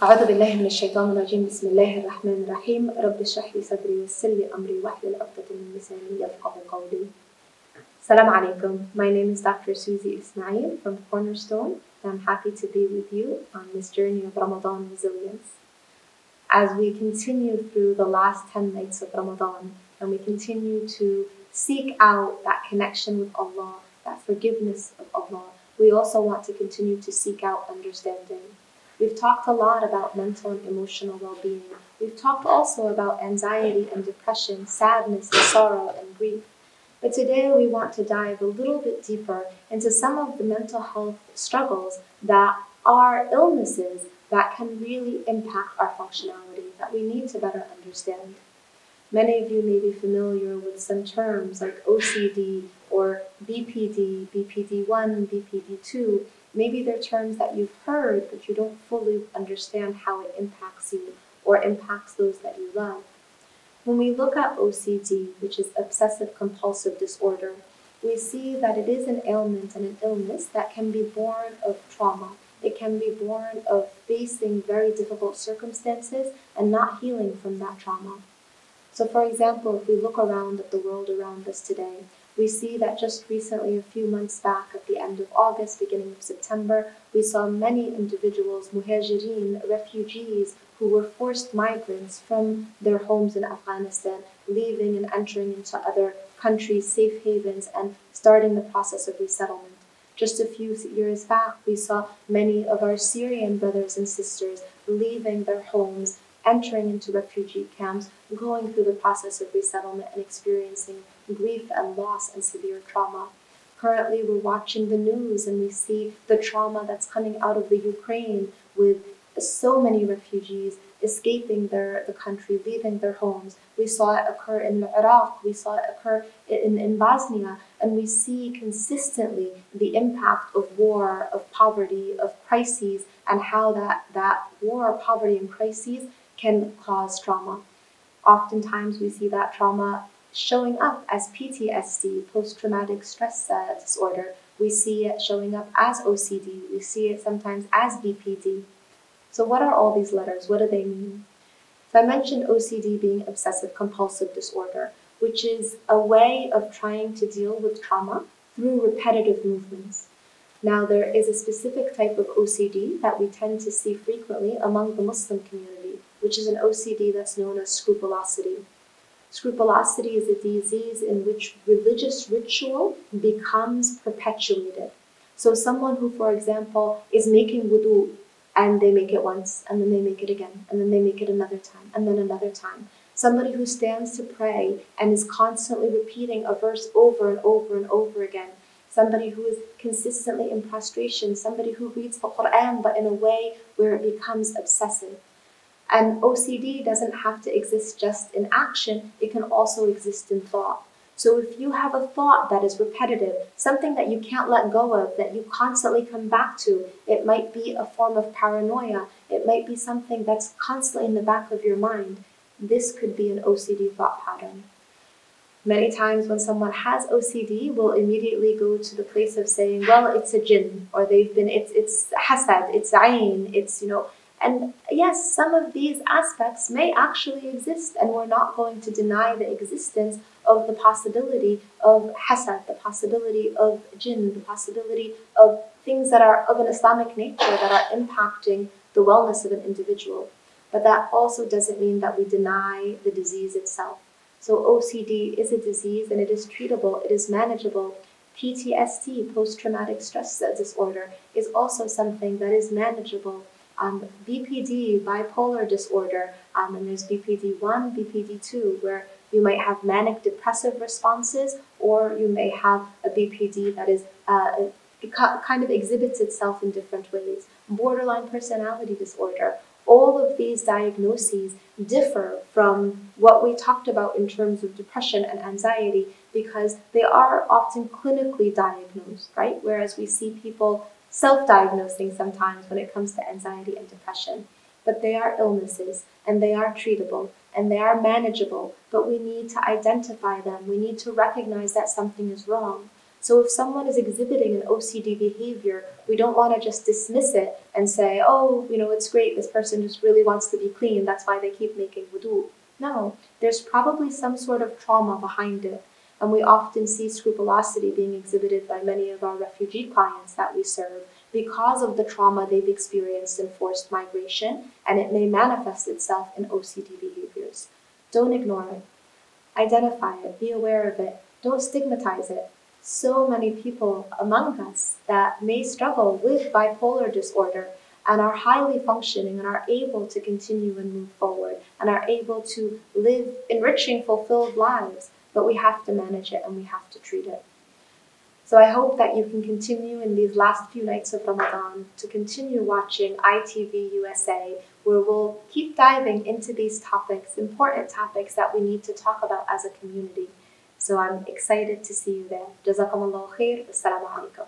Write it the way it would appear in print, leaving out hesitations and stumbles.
أعوذ بالله من الشيطان الرجيم بسم الله الرحمن الرحيم رب اشرح لي صدري ويسر لي أمري واحلل عقدة من لساني يفقهوا قولي. Assalamu alaikum. My name is Dr. Suzy Ismail from Cornerstone, and I'm happy to be with you on this journey of Ramadan resilience. As we continue through the last 10 nights of Ramadan, and we continue to seek out that connection with Allah, that forgiveness of Allah, we also want to continue to seek out understanding. We've talked a lot about mental and emotional well-being. We've talked also about anxiety and depression, sadness and sorrow and grief. But today we want to dive a little bit deeper into some of the mental health struggles that are illnesses that can really impact our functionality, that we need to better understand. Many of you may be familiar with some terms like OCD or BPD, BPD1, BPD2. Maybe they're terms that you've heard, but you don't fully understand how it impacts you or impacts those that you love. When we look at OCD, which is obsessive compulsive disorder, we see that it is an ailment and an illness that can be born of trauma. It can be born of facing very difficult circumstances and not healing from that trauma. So for example, if we look around at the world around us today, we see that just recently, a few months back, at the end of August, beginning of September, we saw many individuals, muhajireen, refugees, who were forced migrants from their homes in Afghanistan, leaving and entering into other countries, safe havens, and starting the process of resettlement. Just a few years back, we saw many of our Syrian brothers and sisters leaving their homes, entering into refugee camps, going through the process of resettlement and experiencing grief and loss and severe trauma. Currently, we're watching the news and we see the trauma that's coming out of the Ukraine with so many refugees escaping the country, leaving their homes. We saw it occur in Iraq, we saw it occur in Bosnia, and we see consistently the impact of war, of poverty, of crises, and how that war, poverty, and crises can cause trauma. Oftentimes we see that trauma showing up as PTSD, post-traumatic stress disorder. We see it showing up as OCD. We see it sometimes as BPD. So what are all these letters? What do they mean? So I mentioned OCD being obsessive compulsive disorder, which is a way of trying to deal with trauma through repetitive movements. Now, there is a specific type of OCD that we tend to see frequently among the Muslim community, which is an OCD that's known as scrupulosity. Scrupulosity is a disease in which religious ritual becomes perpetuated. So someone who, for example, is making wudu, and they make it once, and then they make it again, and then they make it another time, and then another time. Somebody who stands to pray and is constantly repeating a verse over and over and over again. Somebody who is consistently in prostration, somebody who reads the Quran, but in a way where it becomes obsessive. And OCD doesn't have to exist just in action, it can also exist in thought. So if you have a thought that is repetitive, something that you can't let go of, that you constantly come back to, it might be a form of paranoia, it might be something that's constantly in the back of your mind. This could be an OCD thought pattern. Many times when someone has OCD, we'll immediately go to the place of saying, well, it's a jinn, or it's hasad, it's ayn, it's, and yes, some of these aspects may actually exist, and we're not going to deny the existence of the possibility of hasad, the possibility of jinn, the possibility of things that are of an Islamic nature that are impacting the wellness of an individual. But that also doesn't mean that we deny the disease itself. So OCD is a disease and it is treatable, it is manageable. PTSD, post-traumatic stress disorder, is also something that is manageable. BPD, bipolar disorder, and there's BPD1, BPD2, where you might have manic depressive responses, or you may have a BPD that is it kind of exhibits itself in different ways. Borderline personality disorder. All of these diagnoses differ from what we talked about in terms of depression and anxiety because they are often clinically diagnosed, right? Whereas we see people self-diagnosing sometimes when it comes to anxiety and depression. But they are illnesses, and they are treatable, and they are manageable, but we need to identify them. We need to recognize that something is wrong. So if someone is exhibiting an OCD behavior, we don't want to just dismiss it and say, oh, it's great, this person just really wants to be clean, that's why they keep making wudu. No, there's probably some sort of trauma behind it. And we often see scrupulosity being exhibited by many of our refugee clients that we serve because of the trauma they've experienced in forced migration, and it may manifest itself in OCD behaviors. Don't ignore it. Identify it. Be aware of it. Don't stigmatize it. So many people among us that may struggle with bipolar disorder and are highly functioning and are able to continue and move forward and are able to live enriching, fulfilled lives, but we have to manage it and we have to treat it. So I hope that you can continue in these last few nights of Ramadan to continue watching iTVusa, where we'll keep diving into these topics, important topics that we need to talk about as a community. So I'm excited to see you there. Jazakumullahu khair. Assalamu alaikum.